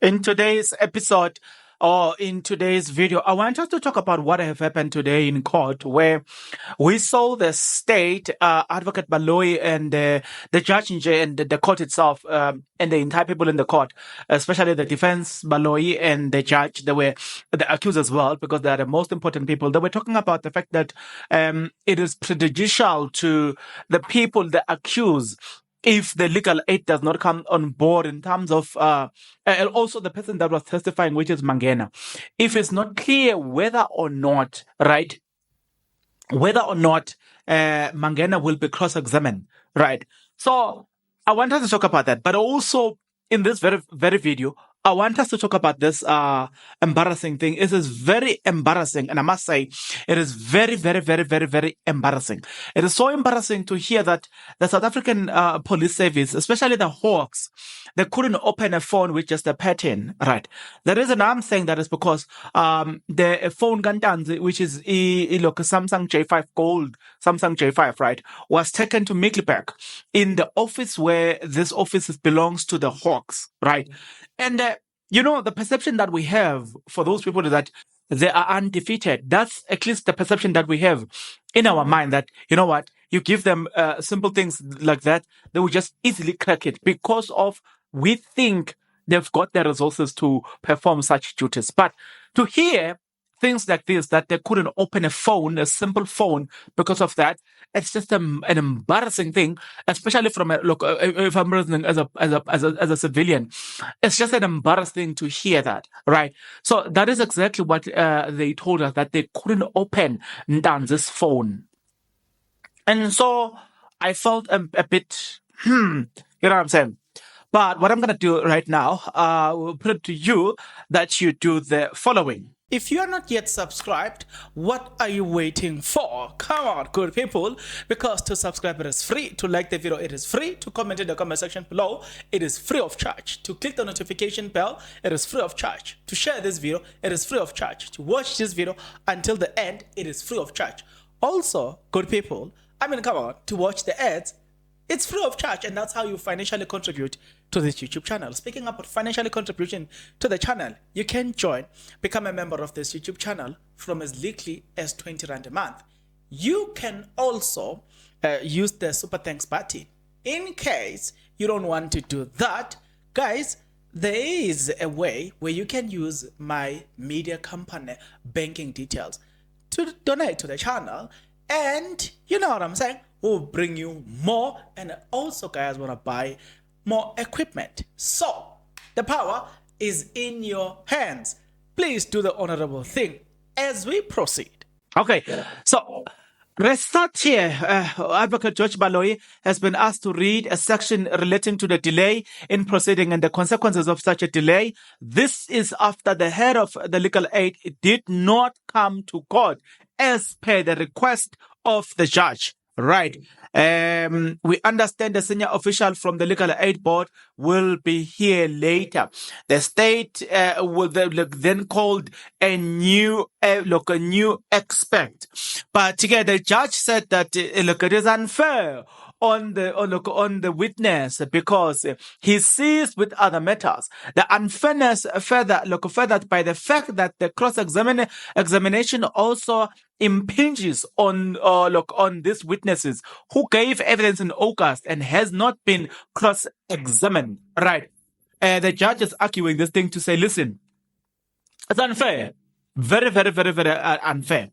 In today's episode or in today's video, I want us to talk about what have happened today in court, where we saw the state, Advocate Baloyi and the judge and the court itself, and the entire people in the court, especially the defense, Baloyi and the judge. They were the accused as well, because they are the most important people. They were talking about the fact that it is prejudicial to the people, the accused, if the legal aid does not come on board in terms of, and also the person that was testifying, which is Mangena, if it's not clear whether or not, right, Mangena will be cross-examined, right? So I want us to talk about that, but also in this very video, I want us to talk about this embarrassing thing. It is very embarrassing, and I must say, it is very, very, very, very, very embarrassing. It is so embarrassing to hear that the South African police service, especially the Hawks, they couldn't open a phone with just a pattern, right? The reason I'm saying that is because the phone Ntanzi, which is Samsung J5 Gold, Samsung J5, right, was taken to Mikkelberg in the office where this office belongs to the Hawks, right? And the perception that we have for those people is that they are undefeated. That's at least the perception that we have in our mind, that, you know what, you give them simple things like that, they will just easily crack it, because of, we think they've got the resources to perform such duties. But to hear things like this, that they couldn't open a phone, a simple phone, because of that, it's just an embarrassing thing, especially from if I'm listening as a civilian, it's just an embarrassing thing to hear that, right? So that is exactly what they told us, that they couldn't open Ntanzi's phone, and so I felt a bit, you know what I'm saying. But what I'm gonna do right now, we'll put it to you that you do the following. If you are not yet subscribed, what are you waiting for? Come on, good people, because to subscribe it is free, to like the video it is free, to comment in the comment section below it is free of charge, to click the notification bell it is free of charge, to share this video it is free of charge, to watch this video until the end it is free of charge. Also, good people, come on, to watch the ads, it's free of charge, and that's how you financially contribute to this YouTube channel. Speaking about financially contribution to the channel, you can become a member of this YouTube channel from as little as 20 Rand a month. You can also use the Super Thanks button. In case you don't want to do that, guys, there is a way where you can use my media company banking details to donate to the channel, and you know what I'm saying, we'll bring you more, and also, guys, want to buy more equipment. So the power is in your hands. Please do the honorable thing as we proceed. Okay, so let's start here. Advocate George Baloyi has been asked to read a section relating to the delay in proceeding and the consequences of such a delay. This is after the head of the legal aid did not come to court as per the request of the judge. Right. We understand the senior official from the legal aid board will be here later. The state will then called a new expert. But again, the judge said that it is unfair on the witness, because he sees with other matters. The unfairness furthered by the fact that the examination also impinges on these witnesses who gave evidence in August and has not been cross-examined. Right. The judge is arguing this thing to say, listen, it's unfair. Very, very, very, very unfair.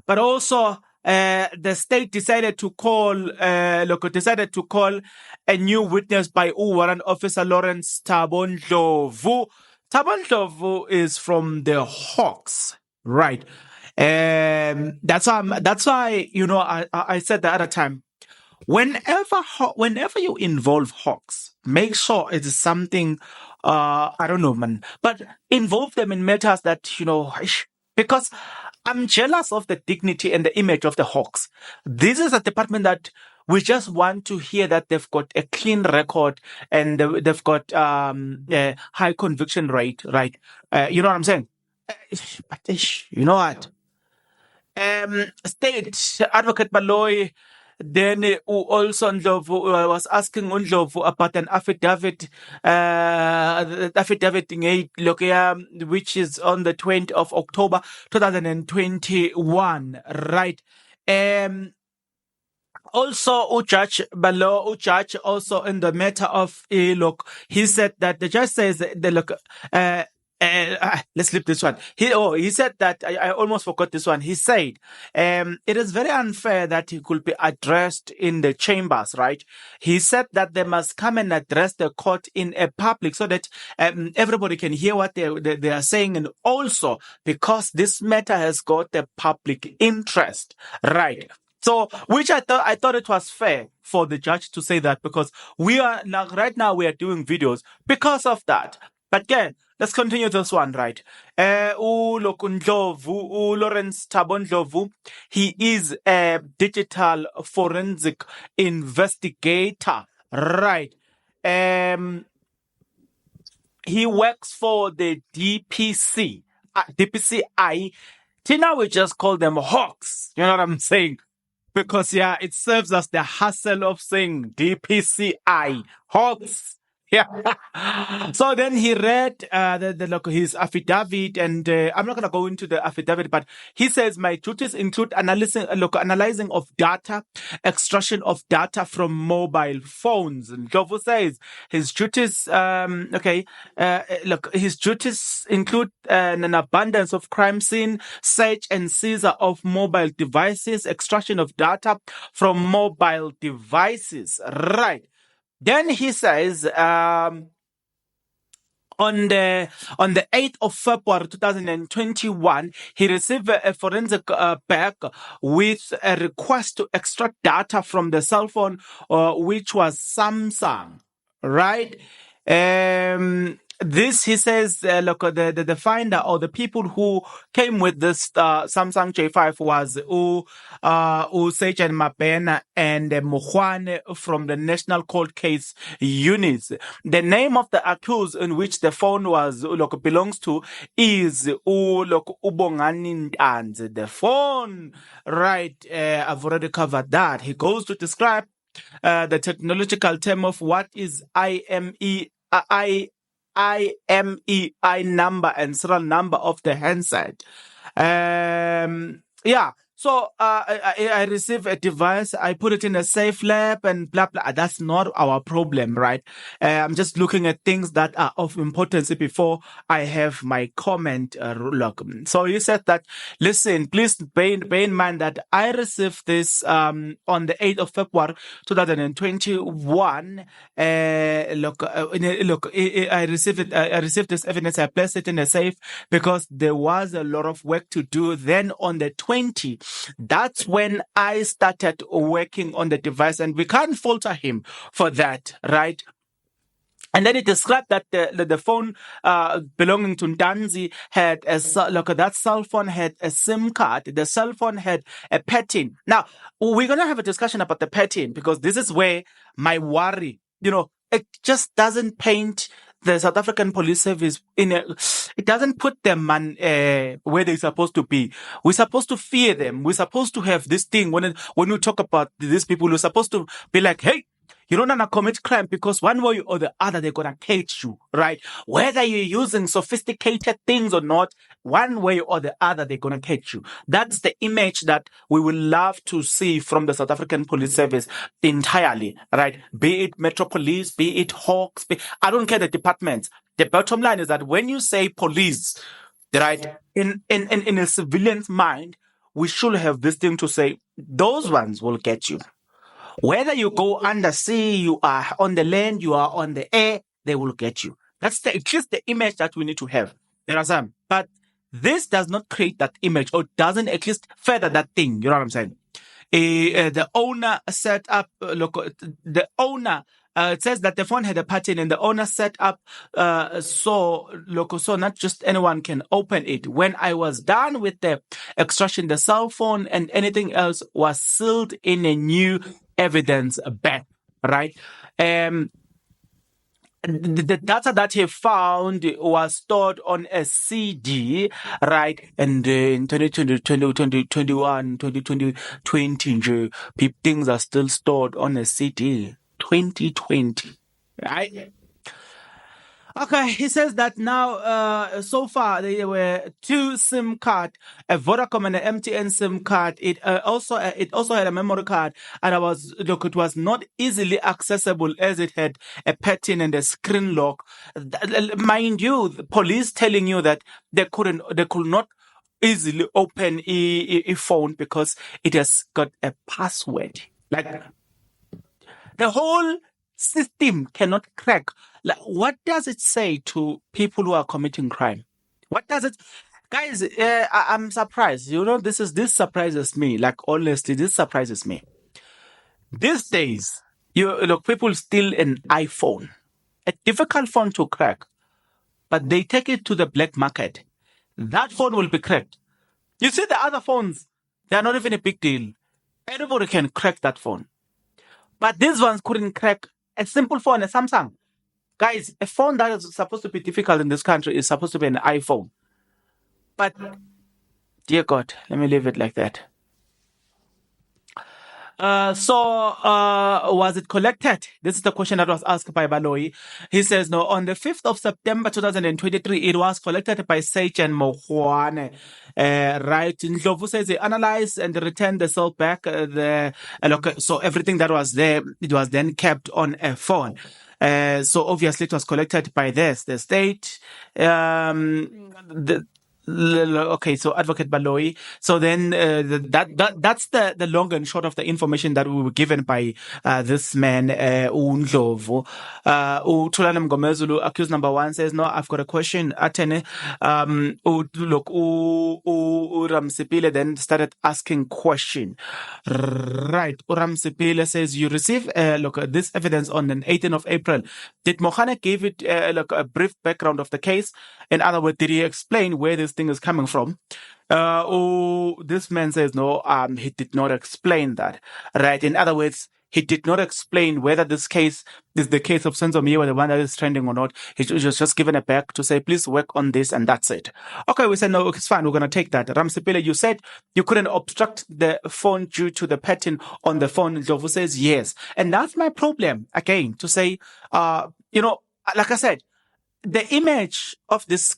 But also, the state decided to call a new witness by Warrant Officer Lawrence Thabo Ndlovu. Thabo Ndlovu is from the Hawks, right? That's why I said the other time, whenever you involve Hawks, make sure it is something I don't know, man, but involve them in matters that because I'm jealous of the dignity and the image of the Hawks. This is a department that we just want to hear that they've got a clean record and they've got a high conviction rate, right? You know what I'm saying? But you know what? State Advocate Baloyi Then also Ndlovu was asking Ndlovu about an affidavit, which is on the 20th of October 2021, right? Also, Judge also in the matter of look, he said that the judge says the look. Let's flip this one. He said that I almost forgot this one. He said, it is very unfair that he could be addressed in the chambers, right? He said that they must come and address the court in a public so that everybody can hear what they are saying, and also because this matter has got the public interest, right? So, which I thought it was fair for the judge to say that, because we are now, right now we are doing videos because of that. But again, let's continue this one, right? Lawrence Thabo Ndlovu, he is a digital forensic investigator, right? He works for the DPCI. Now we just call them hawks. You know what I'm saying? Because, yeah, it serves as the hassle of saying DPCI, Hawks. Yeah. So then he read his affidavit, and I'm not going to go into the affidavit, but he says, my duties include analyzing of data, extraction of data from mobile phones. And Ndlovu says his duties, his duties include an abundance of crime scene, search and seizure of mobile devices, extraction of data from mobile devices. Right. Then he says, on the 8th of February 2021, he received a forensic bag with a request to extract data from the cell phone, which was Samsung, right? This, he says, the finder or the people who came with this Samsung J5 was Sejan Mabena and Muhwane from the National Cold Case Units. The name of the accused in which the phone was belongs to is Ubongani Ntanzi. The phone, right? I've already covered that. He goes to describe the technological term of what is IMEI number and serial number of the handset. So I receive a device, I put it in a safe lab and blah, blah. That's not our problem, right? I'm just looking at things that are of importance before I have my comment log. So he said that, listen, please bear in mind that I received this on the 8th of February 2021. I received this evidence. I placed it in a safe because there was a lot of work to do. Then on the 20th, that's when I started working on the device, and we can't falter him for that, right? And then it described that the phone belonging to Ntanzi had that cell phone had a SIM card. The cell phone had a pattern. Now, we're going to have a discussion about the pattern, because this is where my worry, it just doesn't paint the South African Police Service it doesn't put them where they're supposed to be. We're supposed to fear them. We're supposed to have this thing when we talk about these people, we're supposed to be like, hey, you don't want to commit crime, because one way or the other, they're going to catch you, right? Whether you're using sophisticated things or not, one way or the other, they're going to catch you. That's the image that we would love to see from the South African Police Service entirely, right? Be it Metro Police, be it Hawks, I don't care the departments. The bottom line is that when you say police, right, in a civilian's mind, we should have this thing to say, those ones will get you. Whether you go under sea, you are on the land, you are on the air, they will get you. That's just the image that we need to have. You know what I'm saying? But this does not create that image, or doesn't at least further that thing. You know what I'm saying? The owner set up, it says that the phone had a pattern, and the owner set up so not just anyone can open it. When I was done with the extraction, the cell phone and anything else was sealed in a new evidence bag, right? the data that he found was stored on a CD, right? And in 2020, 2021, 2020, things are still stored on a CD. 2020, right? Okay, he says that now, so far there were two SIM card, a Vodacom and an MTN SIM card. It also had a memory card, and it was not easily accessible as it had a pattern and a screen lock. Mind you, the police telling you that they could not easily open a phone because it has got a password. Like, the whole system cannot crack. Like, what does it say to people who are committing crime? What does it, guys? I'm surprised. This surprises me. Like, honestly, this surprises me. These days, people steal an iPhone, a difficult phone to crack, but they take it to the black market. That phone will be cracked. You see, the other phones, they are not even a big deal. Anybody can crack that phone. But these ones couldn't crack a simple phone, a Samsung. Guys, a phone that is supposed to be difficult in this country is supposed to be an iPhone. But, dear God, let me leave it like that. Was it collected? This is the question that was asked by Baloyi. He says, no, on the 5th of September 2023, it was collected by Sage and Mohwane. Right. Ndlovu says they analyzed and returned the cell back. So everything that was there, it was then kept on a phone. So obviously it was collected by the state. Okay, so Advocate Baloyi. So then that's the long and short of the information that we were given by this man, Ndlovu. Tulane Mgomezulu, accused number 1, says, no, I've got a question. Atene, look, Ramsipile then started asking question. Right. Ramsipile says, you receive this evidence on the 18th of April. Did Mohane give it a brief background of the case? In other words, did he explain where this thing is coming from? This man says no, he did not explain that. Right. In other words, he did not explain whether this case is the case of Senzomiwa, the one that is trending or not. He was just given a back to say, please work on this, and that's it. Okay, we said, no, it's fine. We're going to take that. Ramsipile, you said you couldn't obstruct the phone due to the pattern on the phone. Ndlovu says yes. And that's my problem, again, to say, like I said, the image of this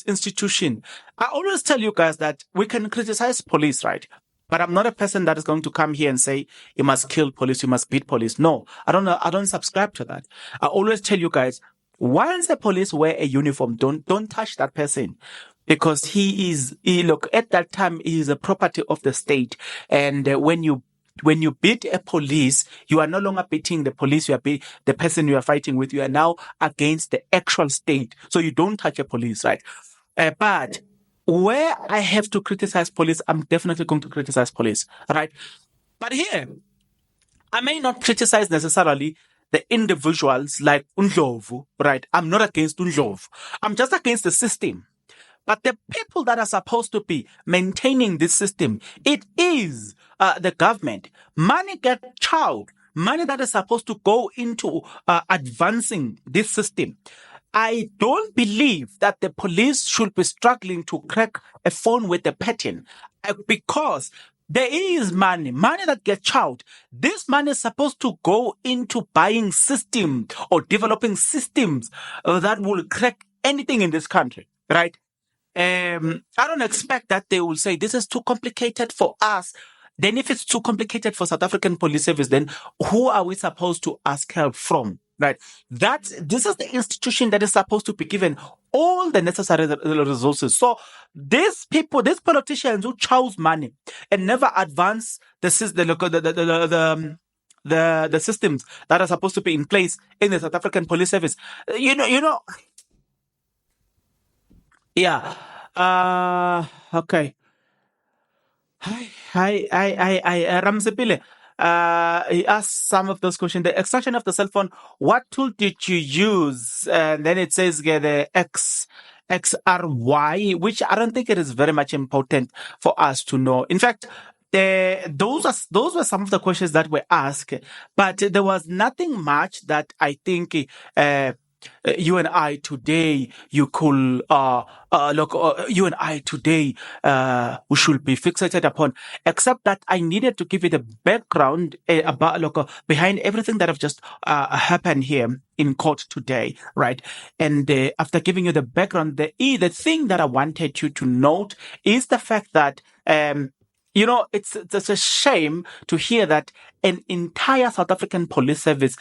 institution. I always tell you guys that we can criticize police, right? But I'm not a person that is going to come here and say you must kill police, you must beat police. No, I don't subscribe to that. I always tell you guys, once the police wear a uniform, don't touch that person. Because at that time, he is a property of the state. And when you beat a police, you are no longer beating the police, the person you are fighting with. You are now against the actual state. So you don't touch a police, right? But where I have to criticize police, I'm definitely going to criticize police, right? But here, I may not criticize necessarily the individuals like Ndlovu, right? I'm not against Ndlovu. I'm just against the system. But the people that are supposed to be maintaining this system, it is the government. Money gets chowed. Money that is supposed to go into advancing this system. I don't believe that the police should be struggling to crack a phone with a pattern because there is money that gets chowed. This money is supposed to go into buying systems or developing systems that will crack anything in this country, right? I don't expect that they will say this is too complicated for us. Then if it's too complicated for South African Police Service, then who are we supposed to ask help from? Right? This is the institution that is supposed to be given all the necessary resources. So these politicians who choose money and never advance the systems that are supposed to be in place in the South African Police Service, yeah. Okay. Hi, Ramsipile. He asked some of those questions. The extraction of the cell phone, what tool did you use? And then it says the XRY, which I don't think it is very much important for us to know. In fact, those were some of the questions that were asked, but there was nothing much that I think you and I today you could look you and I today we should be fixated upon, except that I needed to give you the background about behind everything that have just happened here in court today, right? And after giving you the background, the thing that I wanted you to note is the fact that it's a shame to hear that an entire South African police service,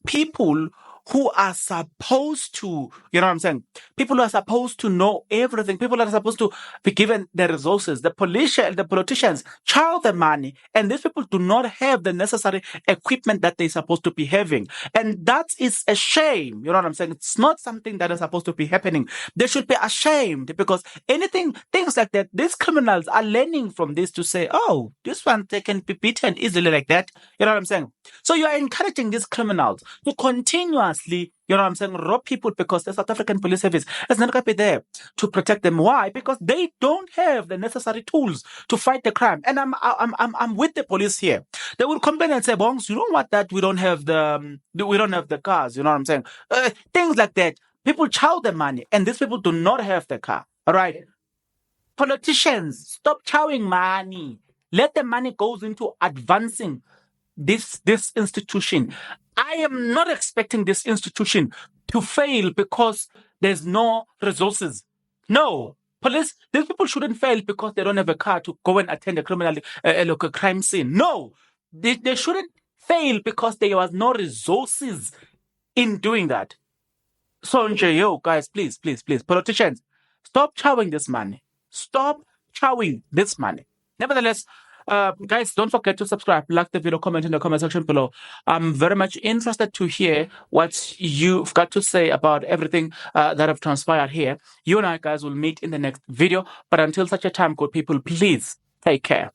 people who are supposed to, you know what I'm saying? People who are supposed to know everything, people that are supposed to be given the resources, the politicians chow the money, and these people do not have the necessary equipment that they're supposed to be having. And that is a shame. You know what I'm saying? It's not something that is supposed to be happening. They should be ashamed, because things like that, these criminals are learning from this to say, oh, this one, they can be beaten easily like that. You know what I'm saying? So you are encouraging these criminals to continuously, you know what I'm saying, rob people, because the South African police service is not going to be there to protect them. Why? Because they don't have the necessary tools to fight the crime. And I'm with the police here. They will complain and say, "Bongs, you don't want that. We don't have the cars." You know what I'm saying? Things like that. People chow the money, and these people do not have the car. All right. Politicians, stop chowing money. Let the money goes into advancing this institution. I am not expecting this institution to fail because there's no resources. No. Police, these people shouldn't fail because they don't have a car to go and attend a local crime scene. No. They shouldn't fail because there was no resources in doing that. So, guys, please, politicians, stop chowing this money. Stop chowing this money. Nevertheless, guys, don't forget to subscribe, like the video, comment in the comment section below. I'm very much interested to hear what you've got to say about everything that have transpired here. You and I, guys, will meet in the next video. But until such a time, good people, please take care.